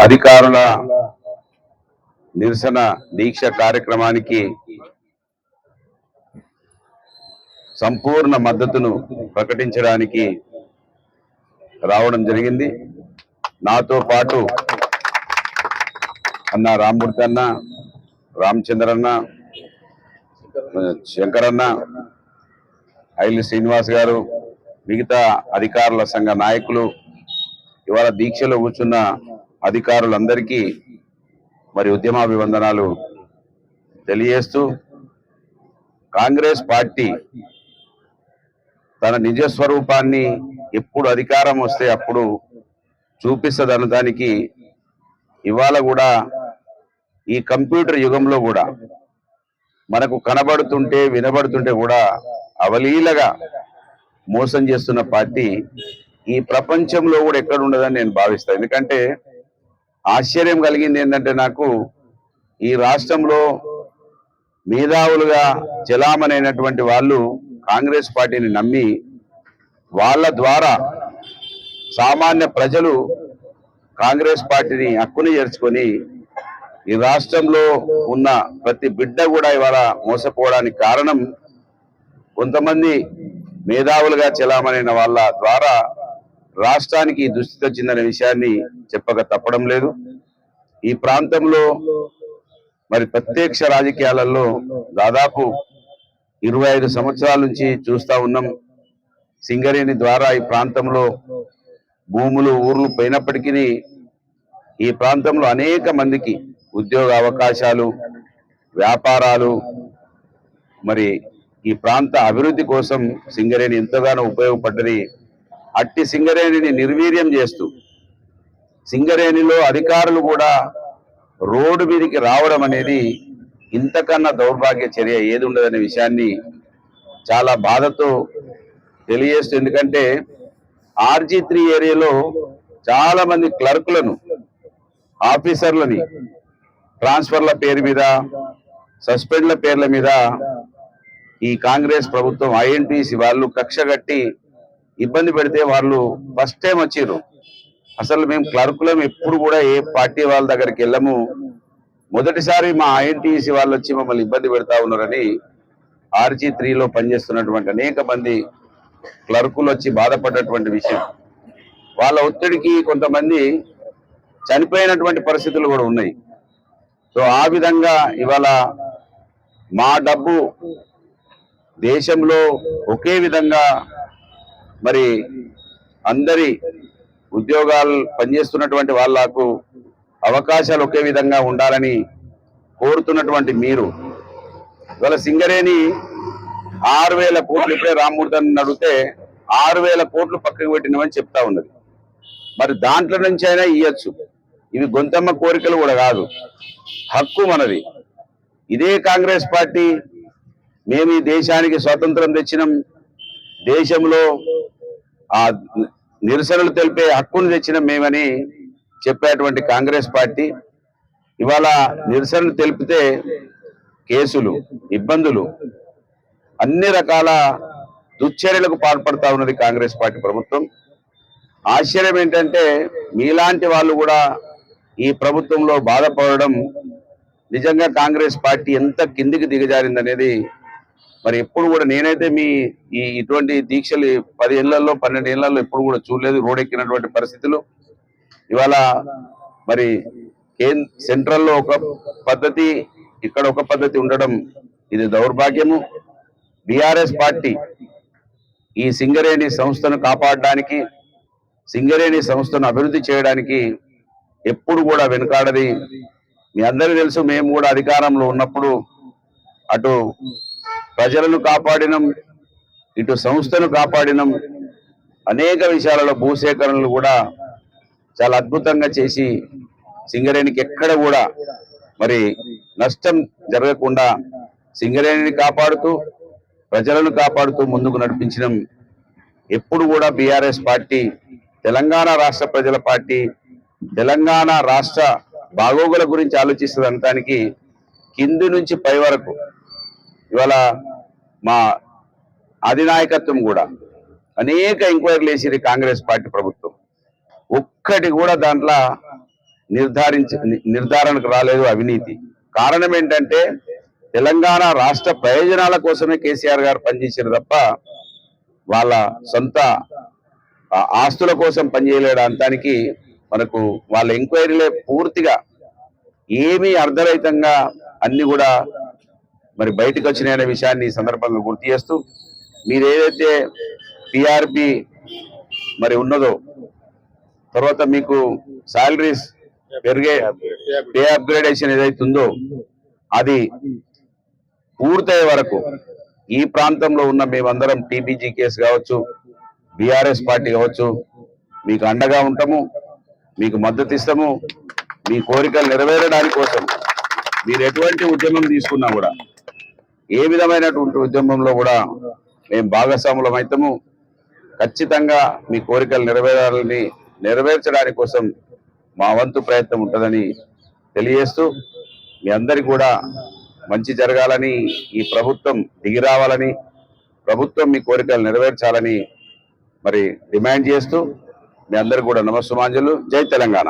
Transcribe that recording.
అధికారుల నిరసన దీక్ష కార్యక్రమానికి సంపూర్ణ మద్దతును ప్రకటించడానికి రావడం జరిగింది. నాతో పాటు అన్న రామ్మూర్తి అన్న, రామచంద్రన్న, శంకరన్న, ఐలి శ్రీనివాస్ గారు, మిగతా అధికారుల సంఘ నాయకులు, ఇవాళ దీక్షలో కూర్చున్న అధికారులందరికీ మరి ఉద్యమాభివందనాలు తెలియజేస్తూ, కాంగ్రెస్ పార్టీ తన నిజ స్వరూపాన్ని ఎప్పుడు అధికారం వస్తే అప్పుడు చూపిస్తుంది అనడానికి ఇవాళ కూడా ఈ కంప్యూటర్ యుగంలో కూడా మనకు కనబడుతుంటే వినబడుతుంటే కూడా అవలీలగా మోసం చేస్తున్న పార్టీ ఈ ప్రపంచంలో కూడా ఎక్కడ ఉండదని నేను భావిస్తాను. ఎందుకంటే ఆశ్చర్యం కలిగింది ఏంటంటే, నాకు ఈ రాష్ట్రంలో మేధావులుగా చలామణైనటువంటి వాళ్ళు కాంగ్రెస్ పార్టీని నమ్మి వాళ్ళ ద్వారా సామాన్య ప్రజలు కాంగ్రెస్ పార్టీని హక్కుని చేర్చుకొని ఈ రాష్ట్రంలో ఉన్న ప్రతి బిడ్డ కూడా ఇవాళ మోసపోవడానికి కారణం కొంతమంది మేధావులుగా చలామణైన వాళ్ళ ద్వారా రాష్ట్రానికి దుస్థితి వచ్చిందనే విషయాన్ని చెప్పక తప్పడం లేదు. ఈ ప్రాంతంలో మరి ప్రత్యక్ష రాజకీయాలలో దాదాపు 25 సంవత్సరాల నుంచి చూస్తా ఉన్నాం. సింగరేణి ద్వారా ఈ ప్రాంతంలో భూములు ఊర్లు పోయినప్పటికీ ఈ ప్రాంతంలో అనేక మందికి ఉద్యోగ అవకాశాలు, వ్యాపారాలు, మరి ఈ ప్రాంత అభివృద్ధి కోసం సింగరేణి ఎంతగానో ఉపయోగపడ్డది. అట్టి సింగరేణిని నిర్వీర్యం చేస్తూ సింగరేణిలో అధికారులు కూడా రోడ్డు మీదకి రావడం అనేది ఇంతకన్నా దౌర్భాగ్య చర్య ఏది ఉండదనే విషయాన్ని చాలా బాధతో తెలియజేస్తూ, ఎందుకంటే RG3 ఏరియాలో చాలా మంది క్లర్కులను, ఆఫీసర్లని ట్రాన్స్ఫర్ల పేరు మీద, సస్పెండ్ల పేర్ల మీద ఈ కాంగ్రెస్ ప్రభుత్వం INTC వాళ్ళు కక్ష కట్టి ఇబ్బంది పెడితే వాళ్ళు ఫస్ట్ టైం వచ్చారు. అసలు మేము క్లర్కులం ఎప్పుడు కూడా ఏ పార్టీ వాళ్ళ దగ్గరికి వెళ్ళము, మొదటిసారి మా INTC వాళ్ళు వచ్చి మమ్మల్ని ఇబ్బంది పెడతా ఉన్నారని RG3లో పనిచేస్తున్నటువంటి అనేక మంది క్లర్కులు వచ్చి బాధపడ్డటువంటి విషయం. వాళ్ళ ఒత్తిడికి కొంతమంది చనిపోయినటువంటి పరిస్థితులు కూడా ఉన్నాయి. సో ఆ విధంగా ఇవాళ మా డబ్బు దేశంలో ఒకే విధంగా మరి అందరి ఉద్యోగాలు పనిచేస్తున్నటువంటి వాళ్లకు అవకాశాలు ఒకే విధంగా ఉండాలని కోరుతున్నటువంటి మీరు ఇవాళ సింగరేణి 6,000 కోట్లు, ఇప్పుడే రామ్మూర్తి అని అడిగితే 6,000 కోట్లు పక్కకు పెట్టినామని చెప్తా ఉన్నది. మరి దాంట్లో నుంచి అయినా ఇయ్యచ్చు. ఇవి గొంతమ్మ కోరికలు కూడా కాదు, హక్కు మనది. ఇదే కాంగ్రెస్ పార్టీ మేము ఈ దేశానికి స్వాతంత్రం తెచ్చినాం, దేశంలో ఆ నిరసనలు తెలిపే హక్కును తెచ్చినాం మేమని చెప్పేటువంటి కాంగ్రెస్ పార్టీ ఇవాళ నిరసనలు తెలిపితే కేసులు, ఇబ్బందులు, అన్ని రకాల దుశ్చర్యలకు పాల్పడతా ఉన్నది కాంగ్రెస్ పార్టీ ప్రభుత్వం. ఆశ్చర్యం ఏంటంటే మీలాంటి వాళ్ళు కూడా ఈ ప్రభుత్వంలో బాధపడడం నిజంగా కాంగ్రెస్ పార్టీ ఎంత కిందికి దిగజారిందనేది మరి ఎప్పుడు కూడా నేనైతే ఇటువంటి దీక్షలు 10 ఏళ్లలో 12 ఏళ్లలో ఎప్పుడు కూడా చూడలేదు. రోడ్డెక్కినటువంటి పరిస్థితులు ఇవాళ మరి సెంట్రల్లో ఒక పద్ధతి, ఇక్కడ ఒక పద్ధతి ఉండడం ఇది దౌర్భాగ్యము. BRS పార్టీ ఈ సింగరేణి సంస్థను కాపాడడానికి, సింగరేణి సంస్థను అభివృద్ధి చేయడానికి ఎప్పుడు కూడా వెనుకాడది. మీ అందరికీ తెలుసు, మేము కూడా అధికారంలో ఉన్నప్పుడు అటు ప్రజలను కాపాడినం, ఇటు సంస్థను కాపాడినం. అనేక విషయాలలో భూసేకరణలు కూడా చాలా అద్భుతంగా చేసి సింగరేణికి ఎక్కడ కూడా మరి నష్టం జరగకుండా సింగరేణిని కాపాడుతూ ప్రజలను కాపాడుతూ ముందుకు నడిపించడం ఎప్పుడు కూడా BRS పార్టీ, తెలంగాణ రాష్ట్ర ప్రజల పార్టీ, తెలంగాణ రాష్ట్ర బాగోగుల గురించి ఆలోచిస్తుంది అనటానికి కింది నుంచి పై వరకు ఇవాళ మా అధినాయకత్వం కూడా అనేక ఎంక్వైరీలు వేసింది కాంగ్రెస్ పార్టీ ప్రభుత్వం. ఒక్కటి కూడా దాంట్లో నిర్ధారణకు రాలేదు అవినీతి. కారణం ఏంటంటే తెలంగాణ రాష్ట్ర ప్రయోజనాల కోసమే కేసీఆర్ గారు పనిచేసారు తప్ప వాళ్ళ సొంత ఆస్తుల కోసం పనిచేయలేడానికి మనకు వాళ్ళ ఎంక్వైరీలే పూర్తిగా ఏమీ అర్ధరహితంగా అన్ని కూడా మరి బయటకు వచ్చినాయనే విషయాన్ని ఈ సందర్భంగా గుర్తు చేస్తూ, మీరు ఏదైతే టిఆర్పి మరి ఉన్నదో, తర్వాత మీకు శాలరీస్ పెరిగే పే అప్గ్రేడేషన్ ఏదైతే ఉందో అది పూర్తయ్యే వరకు ఈ ప్రాంతంలో ఉన్న మేమందరం టీబీజీ కేసు కావచ్చు, బీఆర్ఎస్ పార్టీ కావచ్చు, మీకు అండగా ఉంటాము, మీకు మద్దతు ఇస్తాము. మీ కోరికలు నెరవేరడానికి కోసం మీరు ఎటువంటి ఉద్యమం తీసుకున్నా కూడా, ఏ విధమైనటువంటి ఉద్యమంలో కూడా మేము భాగస్వాములం అవుతాము. ఖచ్చితంగా మీ కోరికలు నెరవేర్చడానికి కోసం మా వంతు ప్రయత్నం ఉంటుందని తెలియజేస్తూ, మీ అందరికీ కూడా మంచి జరగాలని, ఈ ప్రభుత్వం దిగి రావాలని, ప్రభుత్వం మీ కోరికలు నెరవేర్చాలని మరి డిమాండ్ చేస్తూ మీ అందరికీ కూడా నమస్సుమాంజలు. జై తెలంగాణ.